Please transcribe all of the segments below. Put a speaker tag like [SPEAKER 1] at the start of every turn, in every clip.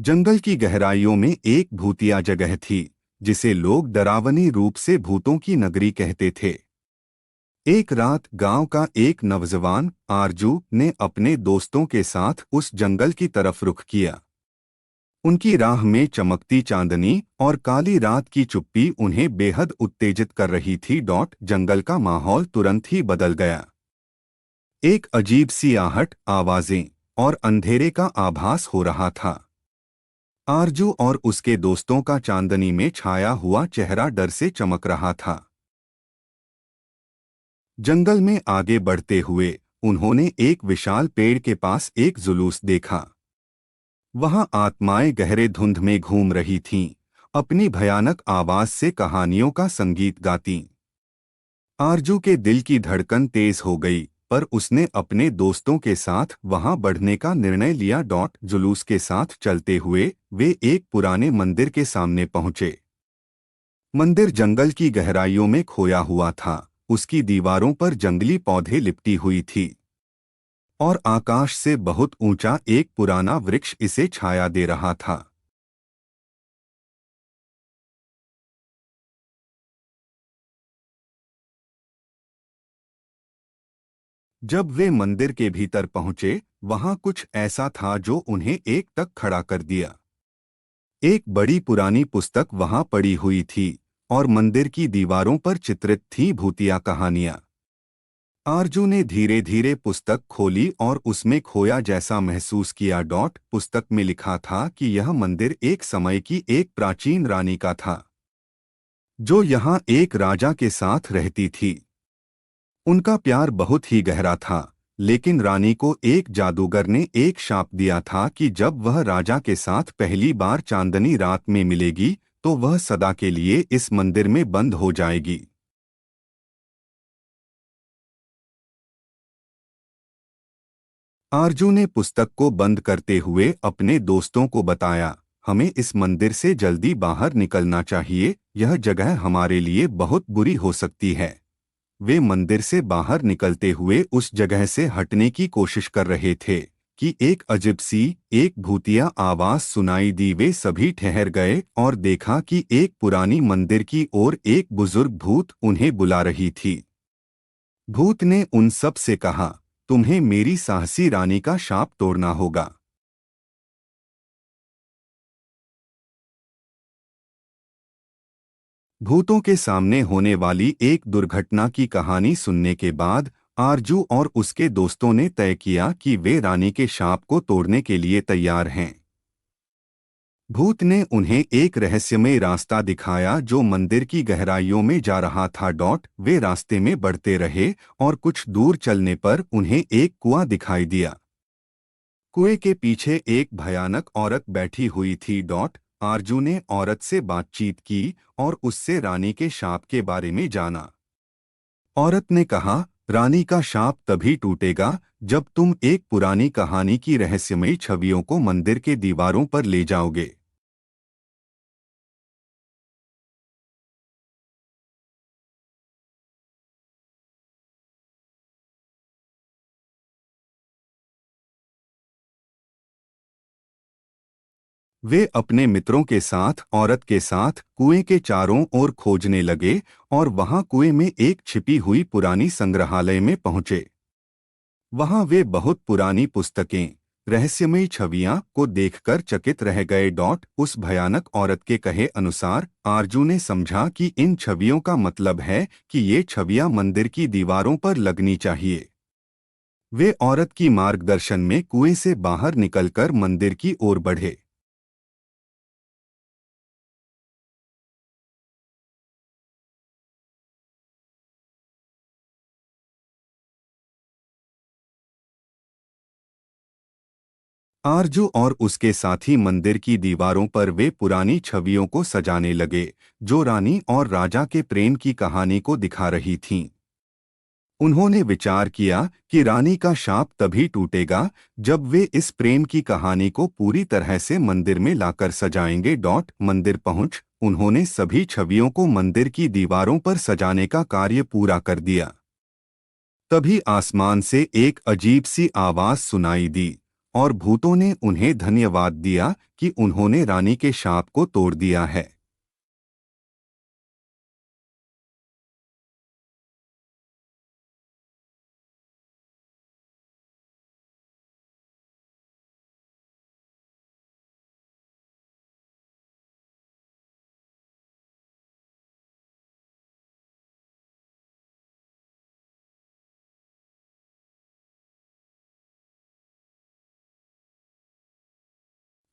[SPEAKER 1] जंगल की गहराइयों में एक भूतिया जगह थी, जिसे लोग डरावनी रूप से भूतों की नगरी कहते थे। एक रात गांव का एक नौजवान आरजू ने अपने दोस्तों के साथ उस जंगल की तरफ रुख किया। उनकी राह में चमकती चांदनी और काली रात की चुप्पी उन्हें बेहद उत्तेजित कर रही थी। जंगल का माहौल तुरंत ही बदल गया। एक अजीब सी आहट, आवाजें और अंधेरे का आभास हो रहा था। आरजू और उसके दोस्तों का चांदनी में छाया हुआ चेहरा डर से चमक रहा था। जंगल में आगे बढ़ते हुए उन्होंने एक विशाल पेड़ के पास एक जुलूस देखा। वहां आत्माएं गहरे धुंध में घूम रही थीं, अपनी भयानक आवाज से कहानियों का संगीत गाती। आरजू के दिल की धड़कन तेज हो गई, पर उसने अपने दोस्तों के साथ वहां बढ़ने का निर्णय लिया। जुलूस के साथ चलते हुए वे एक पुराने मंदिर के सामने पहुंचे। मंदिर जंगल की गहराइयों में खोया हुआ था। उसकी दीवारों पर जंगली पौधे लिपटी हुई थी और आकाश से बहुत ऊंचा एक पुराना वृक्ष इसे छाया दे रहा था। जब वे मंदिर के भीतर पहुंचे, वहां कुछ ऐसा था जो उन्हें एक तक खड़ा कर दिया। एक बड़ी पुरानी पुस्तक वहां पड़ी हुई थी और मंदिर की दीवारों पर चित्रित थी भूतिया कहानियां। आरजू ने धीरे धीरे पुस्तक खोली और उसमें खोया जैसा महसूस किया। पुस्तक में लिखा था कि यह मंदिर एक समय की एक प्राचीन रानी का था, जो यहाँ एक राजा के साथ रहती थी। उनका प्यार बहुत ही गहरा था, लेकिन रानी को एक जादूगर ने एक शाप दिया था कि जब वह राजा के साथ पहली बार चांदनी रात में मिलेगी तो वह सदा के लिए इस मंदिर में बंद हो जाएगी। आरजू ने पुस्तक को बंद करते हुए अपने दोस्तों को बताया, हमें इस मंदिर से जल्दी बाहर निकलना चाहिए, यह जगह हमारे लिए बहुत बुरी हो सकती है। वे मंदिर से बाहर निकलते हुए उस जगह से हटने की कोशिश कर रहे थे कि एक अजीब सी एक भूतिया आवाज सुनाई दी। वे सभी ठहर गए और देखा कि एक पुरानी मंदिर की ओर एक बुजुर्ग भूत उन्हें बुला रही थी। भूत ने उन सब से कहा, तुम्हें मेरी साहसी रानी का शाप तोड़ना होगा। भूतों के सामने होने वाली एक दुर्घटना की कहानी सुनने के बाद आरजू और उसके दोस्तों ने तय किया कि वे रानी के शाप को तोड़ने के लिए तैयार हैं। भूत ने उन्हें एक रहस्यमय रास्ता दिखाया जो मंदिर की गहराइयों में जा रहा था। वे रास्ते में बढ़ते रहे और कुछ दूर चलने पर उन्हें एक कुआं दिखाई दिया। कुएं के पीछे एक भयानक औरत बैठी हुई थी। आरजू ने औरत से बातचीत की और उससे रानी के शाप के बारे में जाना। औरत ने कहा, रानी का शाप तभी टूटेगा जब तुम एक पुरानी कहानी की रहस्यमयी छवियों को मंदिर के दीवारों पर ले जाओगे। वे अपने मित्रों के साथ औरत के साथ कुएं के चारों ओर खोजने लगे और वहां कुएं में एक छिपी हुई पुरानी संग्रहालय में पहुंचे। वहां वे बहुत पुरानी पुस्तकें, रहस्यमयी छवियां को देखकर चकित रह गए। उस भयानक औरत के कहे अनुसार आरजू ने समझा कि इन छवियों का मतलब है कि ये छवियां मंदिर की दीवारों पर लगनी चाहिए। वे औरत की मार्गदर्शन में कुएं से बाहर निकलकर मंदिर की ओर बढ़े। आरजू और उसके साथी मंदिर की दीवारों पर वे पुरानी छवियों को सजाने लगे, जो रानी और राजा के प्रेम की कहानी को दिखा रही थीं। उन्होंने विचार किया कि रानी का शाप तभी टूटेगा जब वे इस प्रेम की कहानी को पूरी तरह से मंदिर में लाकर सजाएंगे। मंदिर पहुंच उन्होंने सभी छवियों को मंदिर की दीवारों पर सजाने का कार्य पूरा कर दिया। तभी आसमान से एक अजीब सी आवाज सुनाई दी। और भूतों ने उन्हें धन्यवाद दिया कि उन्होंने रानी के शाप को तोड़ दिया है।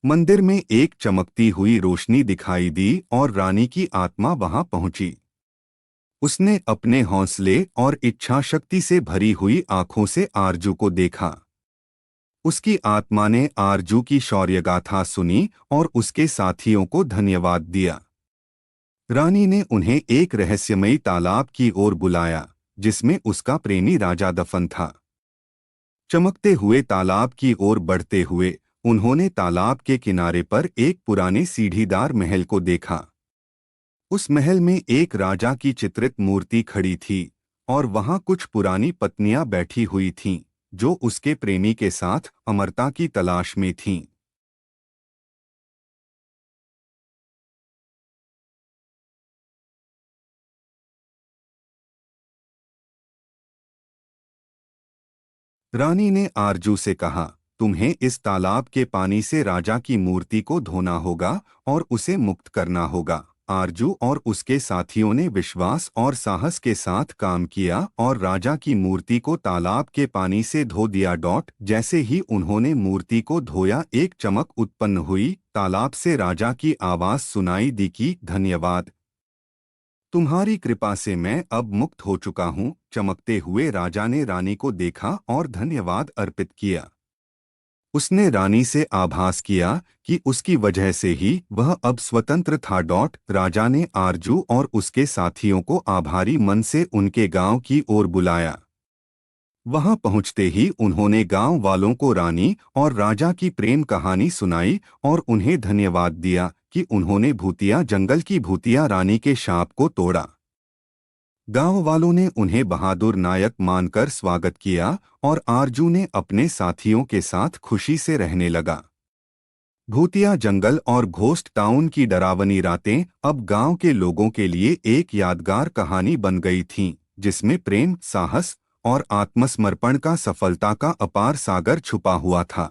[SPEAKER 1] मंदिर में एक चमकती हुई रोशनी दिखाई दी और रानी की आत्मा वहां पहुंची। उसने अपने हौसले और इच्छा शक्ति से भरी हुई आंखों से आरजू को देखा। उसकी आत्मा ने आरजू की शौर्यगाथा सुनी और उसके साथियों को धन्यवाद दिया। रानी ने उन्हें एक रहस्यमयी तालाब की ओर बुलाया, जिसमें उसका प्रेमी राजा दफन था। चमकते हुए तालाब की ओर बढ़ते हुए उन्होंने तालाब के किनारे पर एक पुराने सीढ़ीदार महल को देखा। उस महल में एक राजा की चित्रित मूर्ति खड़ी थी और वहां कुछ पुरानी पत्नियां बैठी हुई थीं, जो उसके प्रेमी के साथ अमरता की तलाश में थीं। रानी ने आरजू से कहा, तुम्हें इस तालाब के पानी से राजा की मूर्ति को धोना होगा और उसे मुक्त करना होगा। आरजू और उसके साथियों ने विश्वास और साहस के साथ काम किया और राजा की मूर्ति को तालाब के पानी से धो दिया। जैसे ही उन्होंने मूर्ति को धोया, एक चमक उत्पन्न हुई। तालाब से राजा की आवाज सुनाई दी कि धन्यवाद, तुम्हारी कृपा से मैं अब मुक्त हो चुका हूँ। चमकते हुए राजा ने रानी को देखा और धन्यवाद अर्पित किया। उसने रानी से आभास किया कि उसकी वजह से ही वह अब स्वतंत्र था। राजा ने आरजू और उसके साथियों को आभारी मन से उनके गांव की ओर बुलाया। वहां पहुंचते ही उन्होंने गांव वालों को रानी और राजा की प्रेम कहानी सुनाई और उन्हें धन्यवाद दिया कि उन्होंने भूतिया जंगल की भूतिया रानी के शाप को तोड़ा। गांव वालों ने उन्हें बहादुर नायक मानकर स्वागत किया और आरजू ने अपने साथियों के साथ खुशी से रहने लगा। भूतिया जंगल और घोस्ट टाउन की डरावनी रातें अब गांव के लोगों के लिए एक यादगार कहानी बन गई थीं, जिसमें प्रेम, साहस और आत्मसमर्पण का सफलता का अपार सागर छुपा हुआ था।